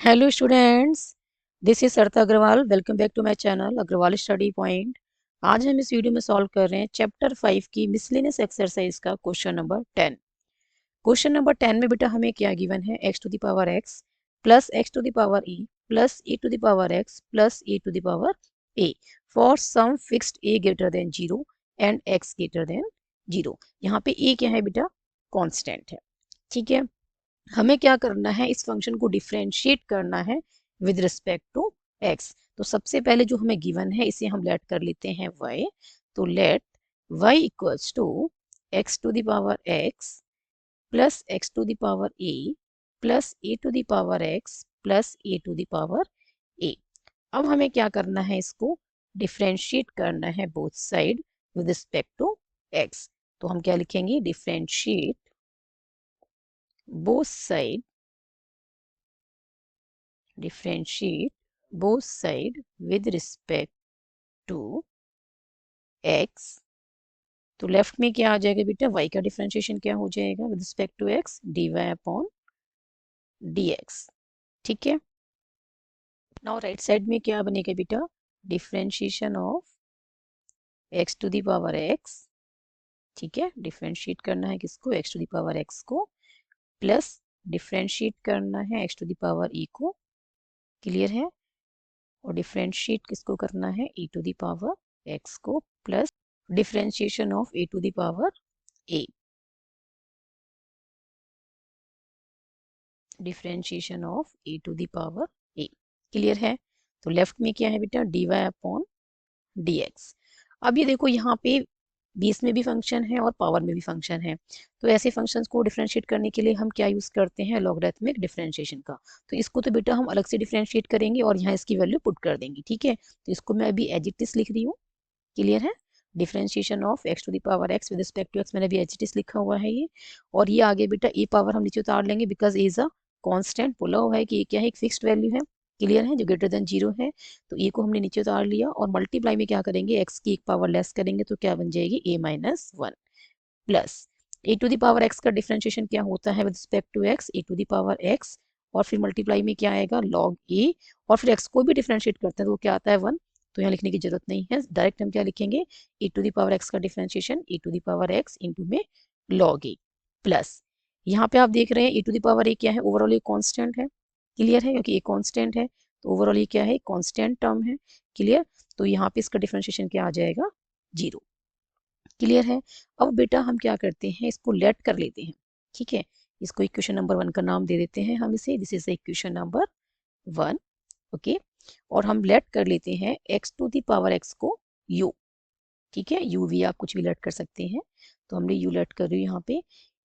Hello students, this is Sarita Agarwal. Welcome back to my channel Agarwal study point. आज हम इस video में सॉल्व कर रहे हैं चैप्टर 5 की मिसलेनियस एक्सरसाइज का क्वेश्चन नंबर 10। क्वेश्चन नंबर 10 में बेटा हमें क्या गिवन है? x to the power x plus x to the power e plus e to the power x plus e to the power a for some fixed a greater than 0 and x greater than 0। यहाँ पे a क्या है बेटा? Constant है। ठीक है, हमें क्या करना है? इस फंक्शन को डिफरेंशिएट करना है विद रिस्पेक्ट टू x। तो सबसे पहले जो हमें गिवन है इसे हम लेट कर लेते हैं y। तो let y equals to x to the power x plus x to the power a plus a to the power x plus a to the power a। अब हमें क्या करना है? इसको डिफरेंशिएट करना है both side with respect to x। तो हम क्या लिखेंगे? Differentiate both side with respect to x। तो लेफ्ट में क्या आ जाएगा बेटा? y का डिफरेंशिएशन क्या हो जाएगा with respect to x? dy upon dx। ठीक है, नाउ राइट साइड में क्या बनेगा बेटा? Differentiation of x to the power x। ठीक है, डिफरेंशिएट करना है किसको? x to the power x को, प्लस डिफरेंशिएट करना है x to the power e को। क्लियर है? और डिफरेंशिएट किसको करना है? e to the power x को, plus differentiation of a to the power a। Differentiation of a to the power a। Clear है? तो लेफ्ट में क्या है बेटा? dy upon dx। अब ये देखो, यहाँ पे बीस में भी फंक्शन है और पावर में भी फंक्शन है। तो ऐसे फंक्शंस को डिफरेंशिएट करने के लिए हम क्या यूज करते हैं? लॉगरिथमिक डिफरेंशिएशन का। तो इसको तो बेटा हम अलग से डिफरेंशिएट करेंगे और यहाँ इसकी वैल्यू पुट कर देंगे। ठीक है, तो इसको मैं अभी एज इट इज लिख रही हूँ। क्लियर है? Differentiation of x to the power x with respect to x मैंने भी एज इट इज लिखा हुआ है ये। और ये आगे बेटा e पावर हम नीचे उतार लेंगे बिकॉज इज अ कांस्टेंट। बोला हुआ है कि ये क्या है? एक फिक्स्ड वैल्यू है। क्लियर है? जो ग्रेटर देन 0 है। तो e को हमने नीचे उतार लिया और मल्टीप्लाई में क्या करेंगे? x की एक पावर लेस करेंगे तो क्या बन जाएगी? a minus 1 plus a to the power x का डिफरेंशिएशन क्या होता है with respect to x? A to the power x। और फिर मल्टीप्लाई में क्या आएगा? log a। और फिर x को भी डिफरेंशिएट करते हैं तो क्या आता है? 1। तो यहाँ लिखने की जरूरत नहीं है, डायरेक्ट हम क्या लिखेंगे? e to the power x का differentiation e to the power x into में log a प्लस यहाँ पे आप देख रहे हैं e to the power a क्या है? ओवरऑल ये कांस्टेंट है। क्लियर है? क्योंकि ये कांस्टेंट है तो ओवरऑल ये क्या है? कांस्टेंट टर्म है। क्लियर? तो यहाँ पे इसका डिफरेंशिएशन क्या आ जाएगा? 0। क्लियर है? अब बेटा हम क्या करते हैं? इसको लेट कर लेते हैं। ठीक है, इसको इक्वेशन नंबर 1 का नाम दे देते हैं हम इसे। This is equation number 1। Okay, और हम लेट कर लेते हैं x to the power x को u। ठीक है, u v आप कुछ भी लेट कर सकते हैं। तो हमने u लेट कर रही हूँ यहाँ पे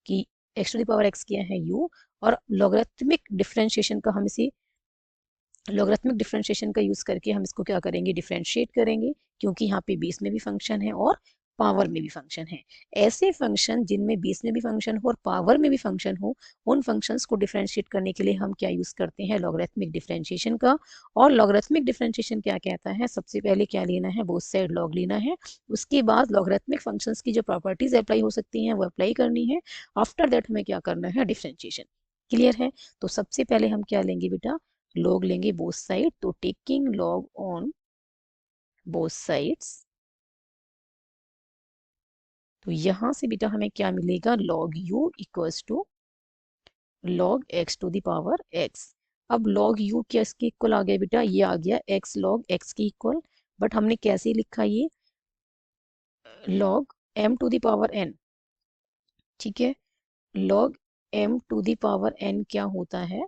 कि x to the power x क्या है? u। और लॉगरिथमिक डिफरेंशिएशन का हम इसे लॉगरिथमिक डिफरेंशिएशन का यूज करके हम इसको क्या करेंगे? डिफरेंशिएट करेंगे, क्योंकि यहाँ पे बेस में भी फंक्शन है और पावर में भी फंक्शन है। ऐसे फंक्शन जिनमें बेस में भी फंक्शन हो और पावर में भी फंक्शन हो, उन फंक्शंस को डिफरेंशिएट करने के लिए हम क्या यूज करते हैं? लॉगरिथमिक डिफरेंशिएशन का। और लॉगरिथमिक डिफरेंशिएशन क्या कहता है? सबसे पहले क्या लेना है? बोथ साइड लॉग लेना है। उसके बाद लॉगरिथमिक फंक्शंस की जो प्रॉपर्टीज अप्लाई हो सकती हैं वो अप्लाई करनी है। आफ्टर दैट हमें क्या करना है? डिफरेंशिएशन। क्लियर है? तो सबसे पहले हम क्या लेंगे बेटा? लॉग लेंगे बोथ साइड। तो taking log on both sides, तो यहां से बेटा हमें क्या मिलेगा? log u equals to log x to the power x। अब log u क्या इसके इक्वल आ गया बेटा? ये आ गया x log x के इक्वल। बट हमने कैसे लिखा ये? log m to the power n। ठीक है, log m to the power n क्या होता है?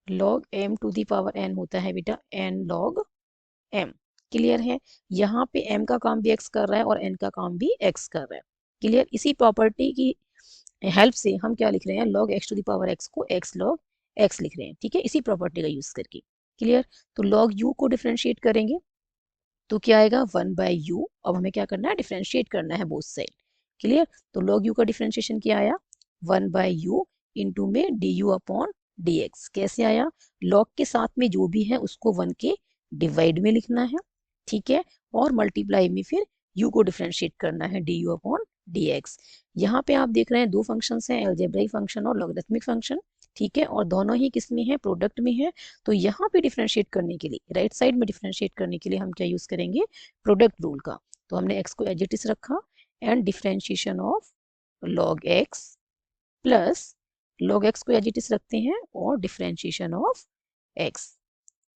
log m to the power n होता है बेटा n log m। क्लियर है? यहाँ पे m का काम भी x कर रहा है और n का काम भी x कर रहा है। क्लियर? इसी प्रॉपर्टी की हेल्प से हम क्या लिख रहे हैं? log x to the power x को x log x लिख रहे हैं। ठीक है, इसी प्रॉपर्टी का यूज करके। क्लियर? तो log u को डिफरेंशिएट करेंगे तो क्या आएगा? 1 बाय u। अब हमें क्या करना है? डिफरेंशिएट करना है बोथ साइड। क्लियर? तो log u का डिफरेंशिएशन क्या आया? 1 बाय u इंटू में du अपॉन dx। कैसे आया? log के साथ में जो भी है उसको 1 के डिवाइड में लिखना है। ठीक है, और मल्टीप्लाई में फिर u को डिफरेंशिएट करना है du अपॉन dx। यहाँ पे आप देख रहे हैं दो फंक्शंस हैं, अलजेब्राइक फंक्शन और लॉगरिथमिक फंक्शन। ठीक है, और दोनों ही किस में है, प्रोडक्ट में है। तो यहाँ पे डिफ्रेंशिएट करने के लिए, राइट साइड में डिफ्रेंशिएट करने के लिए हम क्या यूज करेंगे, प्रोडक्ट रूल का। तो हमने x को एज इट इज रखा and differentiation of log x plus log x को एज इट इज रखते हैं और डिफ्रेंशिएशन ऑफ x।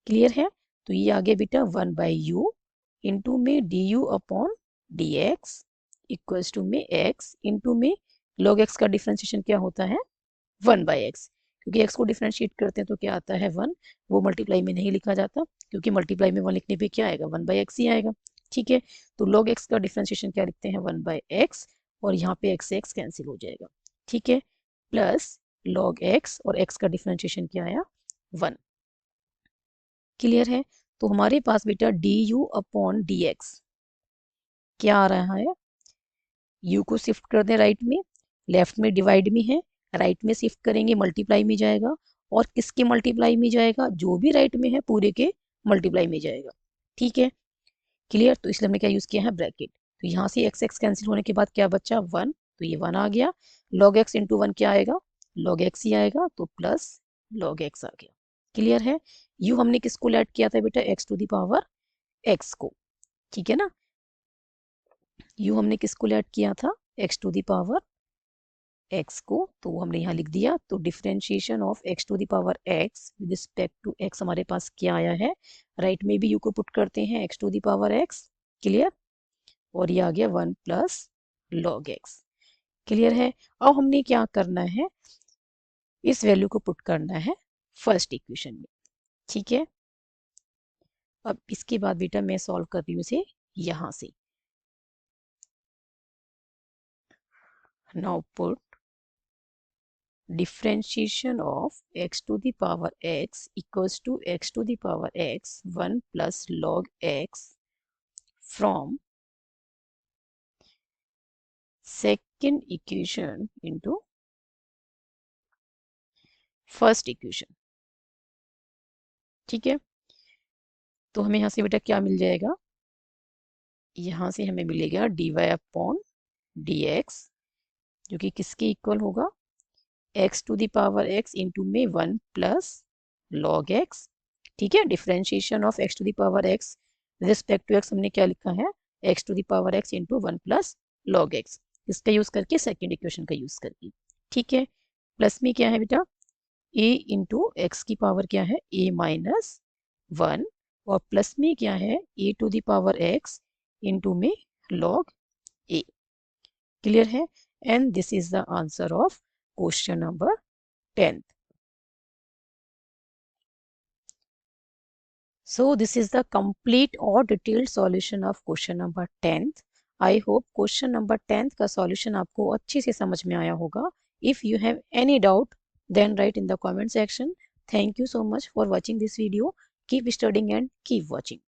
क्लियर है। तो ये आ गया बेटा 1/u इंटू में du upon dx equals to में x इंटू में log x का डिफ्रेंशिएशन क्या होता है, 1/x। क्योंकि x को डिफ्रेंशिएट करते हैं तो क्या आता है 1, वो मल्टीप्लाई में नहीं लिखा जाता, क्योंकि मल्टीप्लाई में 1 लिखने पे क्या आएगा, 1/x ही आएगा। ठीक है, तो log x का डिफ्रेंशिएशन क्या लिखते हैं, 1/x, और यहाँ पे x से x कैंसिल हो जाएगा। ठीक है, प्लस log x, और x का डिफ्रेंशिएशन क्या आया, 1। क्लियर है। तो हमारे पास बेटा du अपॉन dx क्या आ रहा है, u को शिफ्ट कर दें राइट में, लेफ्ट में डिवाइड में है, राइट में शिफ्ट करेंगे मल्टीप्लाई में जाएगा, और किसके मल्टीप्लाई में जाएगा, जो भी राइट में है पूरे के मल्टीप्लाई में जाएगा। ठीक है, क्लियर। तो इसलिए हमने क्या यूज किया है, ब्रैकेट। तो यहाँ से x x कैंसिल होने के बाद क्या बचा, 1, तो ये 1 आ गया। log x इंटू 1 क्या आएगा, log x ही आएगा, तो प्लस log x आ गया। क्लियर है। u हमने किसको ऐड किया था बेटा, x to the power x को। ठीक है ना, u हमने किसको ऐड किया था, x to the power x को, तो हमने यहाँ लिख दिया। तो differentiation of x to the power x with respect to x हमारे पास क्या आया है, राइट में भी u को पुट करते हैं x to the power x। Clear, और ये आ गया 1 प्लस log x। क्लियर है। अब हमने क्या करना है, इस वैल्यू को पुट करना है फर्स्ट इक्वेशन में। ठीक है, अब इसके बाद बेटा मैं सॉल्व कर रही हूँ इसे यहां से। Now put differentiation of x to the power x equals to x to the power x 1 plus log x from second equation into first equation। ठीक है, तो हमें यहाँ से बेटा क्या मिल जाएगा, यहाँ से हमें मिलेगा dy अपॉन dx, जो कि किसके इक्वल होगा, x to the power x into में 1 प्लस log x। ठीक है, differentiation of x to the power x respect to x हमने क्या लिखा है, x to the power x into 1 plus log x, इसका यूज करके सेकेंड इक्वेशन का यूज करके। ठीक है, प्लस में क्या है बेटा, a इंटू एक्स की पावर क्या है, a माइनस 1, और प्लस में क्या है, a to the power x into में log a। क्लियर है, and this is the answer of question number 10th। So this is the complete or detailed solution of question number 10th। I hope question number 10th का solution आपको अच्छे से समझ में आया होगा। If you have any doubt, then write in the comment section। Thank you so much for watching this video। Keep studying and keep watching।